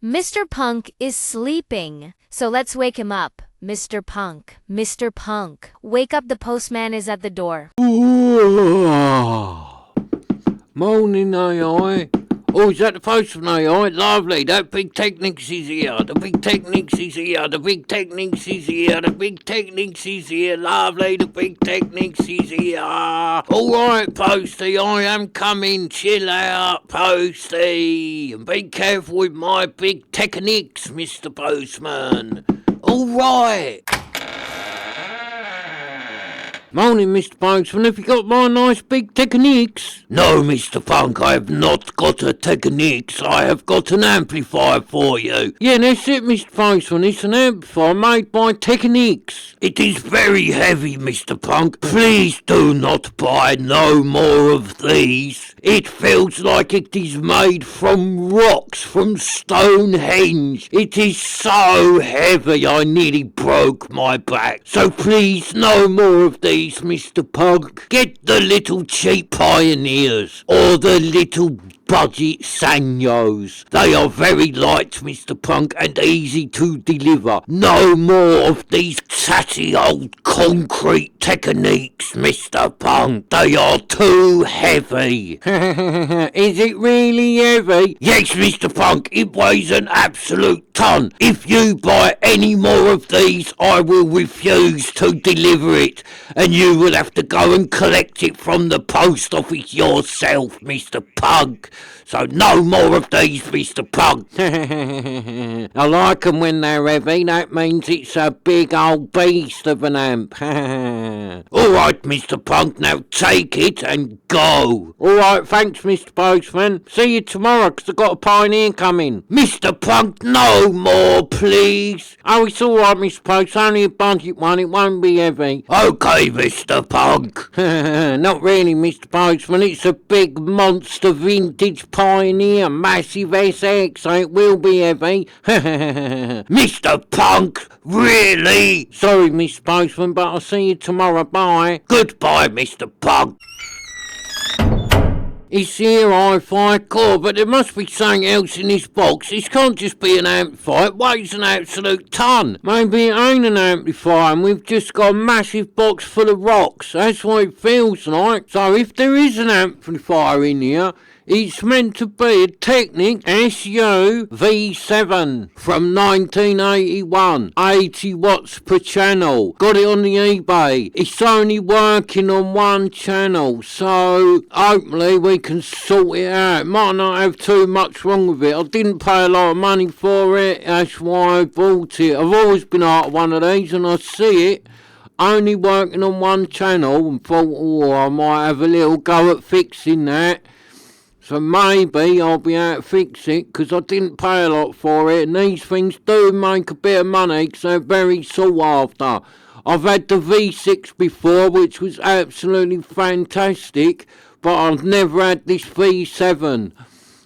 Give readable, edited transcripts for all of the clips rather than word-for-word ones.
Mr. Punk is sleeping, so let's wake him up. Mr. Punk, Mr. Punk, wake up, the postman is at the door. Morning, AI. Oh, is that the postman, AI? Lovely, that big Technics is here. The big Technics is here. The big Technics is here. The big Technics is here. Lovely, the big Technics is here. All right, Posty, I am coming. Chill out, Posty. And be careful with my big Technics, Mr. Postman. All right. Morning, Mr. Postman. Have you got my nice big Technics? No, Mr. Punk, I have not got a Technics. I have got an amplifier for you. Yeah, that's it, Mr. Postman. It's an amplifier made by Technics. It is very heavy, Mr. Punk. Please do not buy no more of these. It feels like it is made from rocks from Stonehenge. It is so heavy I nearly broke my back. So please, no more of these, Mr. Punk. Get the little cheap Pioneers or the little budget Sanyos. They are very light, Mr. Punk, and easy to deliver. No more of these tatty old concrete Techniques, Mr. Punk. They are too heavy. Is it really heavy? Yes, Mr. Punk. It weighs an absolute ton. If you buy any more of these, I will refuse to deliver it, and you will have to go and collect it from the post office yourself, Mr. Punk. So no more of these, Mr. Punk. I like 'em when they're heavy. That means it's a big old beast of an amp. All right, Mr. Punk, now take it and go. All right, thanks, Mr. Postman. See you tomorrow, 'cause I've got a Pioneer coming. Mr. Punk, no more, please. Oh, it's all right, Mr. Post. Only a budget one. It won't be heavy. Okay, Mr. Punk. Not really, Mr. Postman. It's a big monster vintage Pioneer, massive SX, so it will be heavy. Mr. Punk, really? Sorry, Mr. Postman, but I'll see you tomorrow. Bye. Goodbye, Mr. Punk. It's here, hi-fi, cool, but there must be something else in this box. This can't just be an amplifier. It weighs an absolute ton. Maybe it ain't an amplifier and we've just got a massive box full of rocks. That's what it feels like. So if there is an amplifier in here, it's meant to be a Technics SU V7 from 1981. 80 watts per channel. Got it on the eBay. It's only working on one channel, so hopefully we can sort it out. It might not have too much wrong with it. I didn't pay a lot of money for it. That's why I bought it. I've always been after one of these and I see it only working on one channel and thought, oh, I might have a little go at fixing that. So maybe I'll be able to fix it, because I didn't pay a lot for it, and these things do make a bit of money because they're very sought after. I've had the V6 before, which was absolutely fantastic, but I've never had this V7.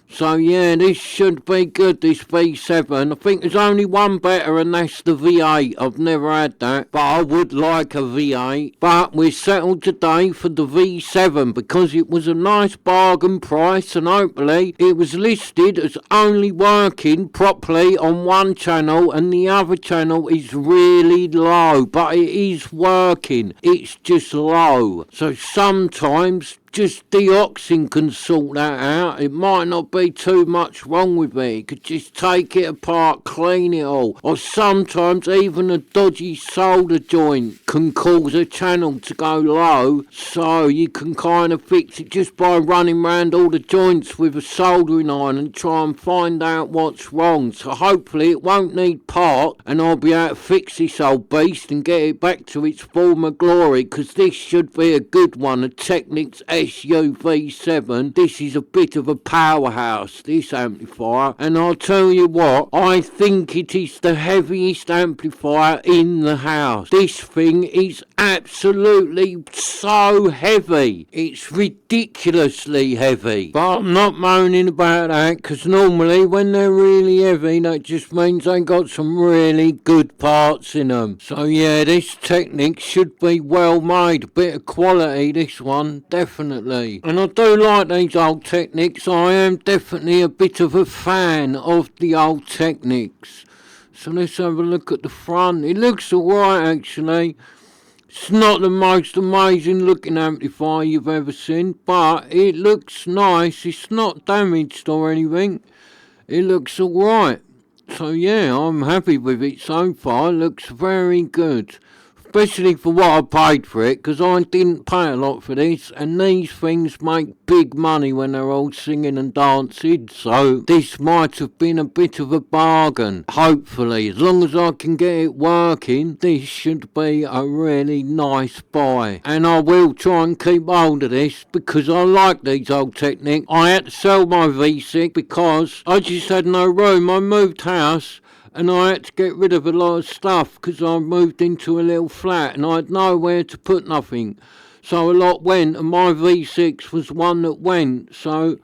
So yeah, this should be good, this V7. I think there's only one better, and that's the V8. I've never had that, but I would like a V8. But we're settled today for the V7 because it was a nice bargain price, and hopefully it was listed as only working properly on one channel, and the other channel is really low, but it is working. It's just low. So sometimes just deoxing can sort that out. It might not be too much wrong with it. You could just take it apart, clean it all. Or sometimes even a dodgy solder joint can cause a channel to go low. So you can kind of fix it just by running around all the joints with a soldering iron and try and find out what's wrong. So hopefully it won't need part and I'll be able to fix this old beast and get it back to its former glory, because this should be a good one, a Technics SUV7. This is a bit of a powerhouse, this amplifier, and I'll tell you what, I think it is the heaviest amplifier in the house. This thing is absolutely so heavy. It's ridiculously heavy. But I'm not moaning about that, because normally when they're really heavy, that just means they got some really good parts in them. So yeah, this Technics should be well made. A bit of quality, this one, definitely. definitely. And I do like these old Technics. I am definitely a bit of a fan of the old Technics. So let's have a look at the front. It looks alright actually. It's not the most amazing looking amplifier you've ever seen, but it looks nice. It's not damaged or anything. It looks alright. So yeah, I'm happy with it so far. It looks very good. Especially for what I paid for it, because I didn't pay a lot for this, and these things make big money when they're all singing and dancing, so this might have been a bit of a bargain. Hopefully, as long as I can get it working, this should be a really nice buy. And I will try and keep hold of this, because I like these old Technics. I had to sell my V6 because I just had no room. I moved house, and I had to get rid of a lot of stuff because I moved into a little flat and I had nowhere to put nothing. So a lot went, and my V6 was one that went. So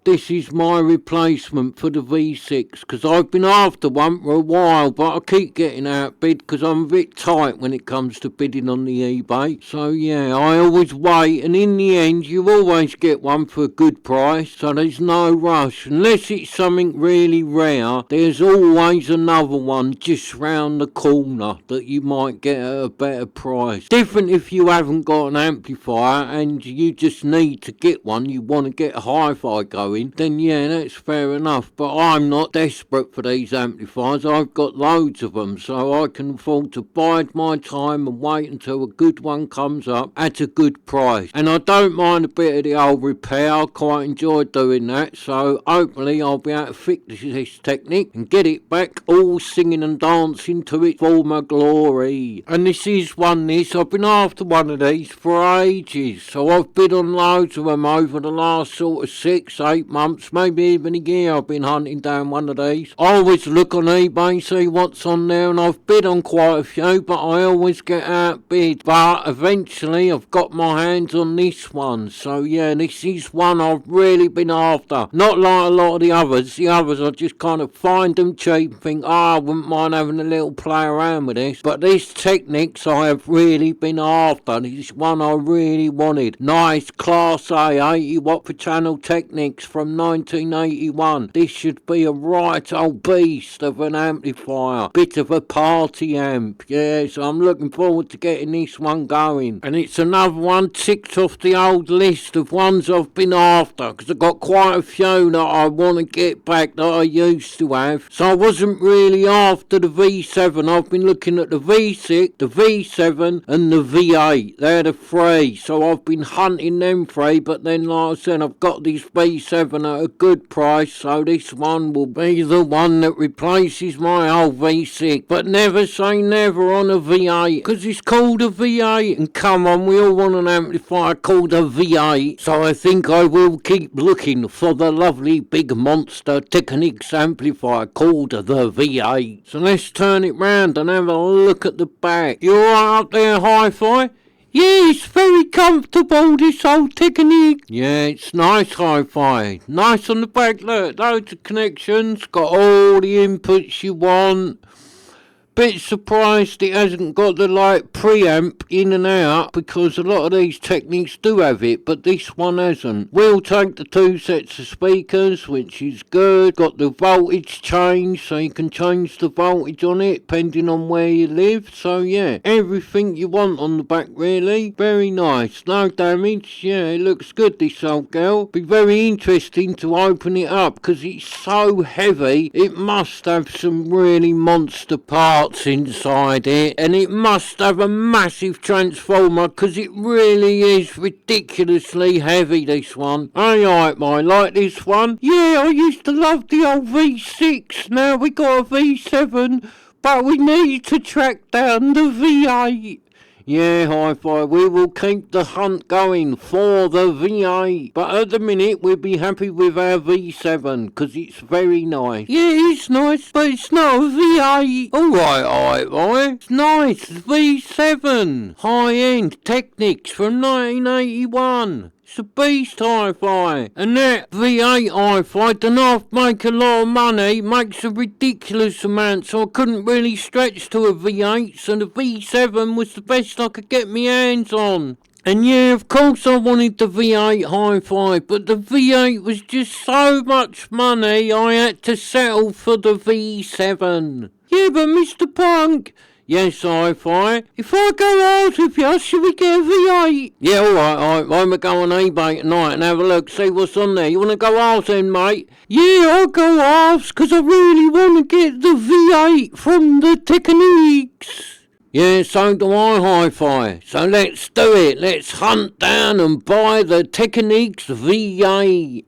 this is my replacement for the V6, because I've been after one for a while, but I keep getting outbid because I'm a bit tight when it comes to bidding on the eBay. So yeah, I always wait, and in the end you always get one for a good price, so there's no rush. Unless it's something really rare, there's always another one just round the corner that you might get at a better price. Different if you haven't got an amplifier and you just need to get one, you want to get a hi-fi going, then yeah, that's fair enough. But I'm not desperate for these amplifiers. I've got loads of them, so I can afford to bide my time and wait until a good one comes up at a good price. And I don't mind a bit of the old repair. I quite enjoy doing that, so hopefully I'll be able to fix this Technic and get it back all singing and dancing to its former glory. And this is one I've been after one of these for ages, so I've bid on loads of them over the last sort of 6-8 months, maybe even a year. I've been hunting down one of these. I always look on eBay, see what's on there, and I've bid on quite a few, but I always get outbid. But eventually I've got my hands on this one, so yeah, this is one I've really been after. Not like a lot of the others. The others I just kind of find them cheap and think, I wouldn't mind having a little play around with this. But this Technics I have really been after. This is one I really wanted. Nice Class A 80 watt per channel Technics from 1981. This should be a right old beast of an amplifier. Bit of a party amp. Yeah, so I'm looking forward to getting this one going. And it's another one ticked off the old list of ones I've been after, because I've got quite a few that I want to get back that I used to have. So I wasn't really after the V7. I've been looking at the V6, the V7 and the V8. They're the three. So I've been hunting them three, but then like I said, I've got this V7 at a good price, so this one will be the one that replaces my old V6. But never say never on a V8, because it's called a V8, and come on, we all want an amplifier called a V8, so I think I will keep looking for the lovely big monster Technics amplifier called the V8. So let's turn it round and have a look at the back. You alright up there, Hi-Fi? Yeah, it's very comfortable, this old Technic. Yeah, it's nice Hi-Fi. Nice on the back, look, loads of connections, got all the inputs you want. Bit surprised it hasn't got the like preamp in and out, because a lot of these Technics do have it, but this one hasn't. We'll take the 2 sets of speakers, which is good. Got the voltage change, so you can change the voltage on it depending on where you live. So yeah, everything you want on the back really. Very nice, no damage. Yeah, it looks good, this old girl. Be very interesting to open it up, because it's so heavy. It must have some really monster parts inside it, and it must have a massive transformer, because it really is ridiculously heavy, this one. Hey, I like this one. Yeah, I used to love the old V6. Now we got a V7, but we need to track down the V8. Yeah, Hi-Fi, we will keep the hunt going for the V8. But at the minute, we'll be happy with our V7, because it's very nice. Yeah, it's nice, but it's not a V8. Alright, Hi-Fi. It's nice, V7. High-end Technics from 1981. It's a beast Hi-Fi. And that V8 Hi-Fi don't have to make a lot of money, makes a ridiculous amount, so I couldn't really stretch to a V8, so the V7 was the best I could get my hands on. And yeah, of course I wanted the V8 Hi-Fi, but the V8 was just so much money I had to settle for the V7. Yeah, but Mr. Punk... Yes, Hi-Fi. If I go out with you, should we get a V8? Yeah, alright, I'm gonna go on eBay tonight and have a look, see what's on there. You wanna go out then, mate? Yeah, I'll go out, cause I really wanna get the V8 from the Technics. Yeah, so do I, Hi-Fi. So let's do it. Let's hunt down and buy the Technics V8.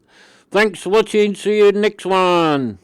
Thanks for watching. See you next one.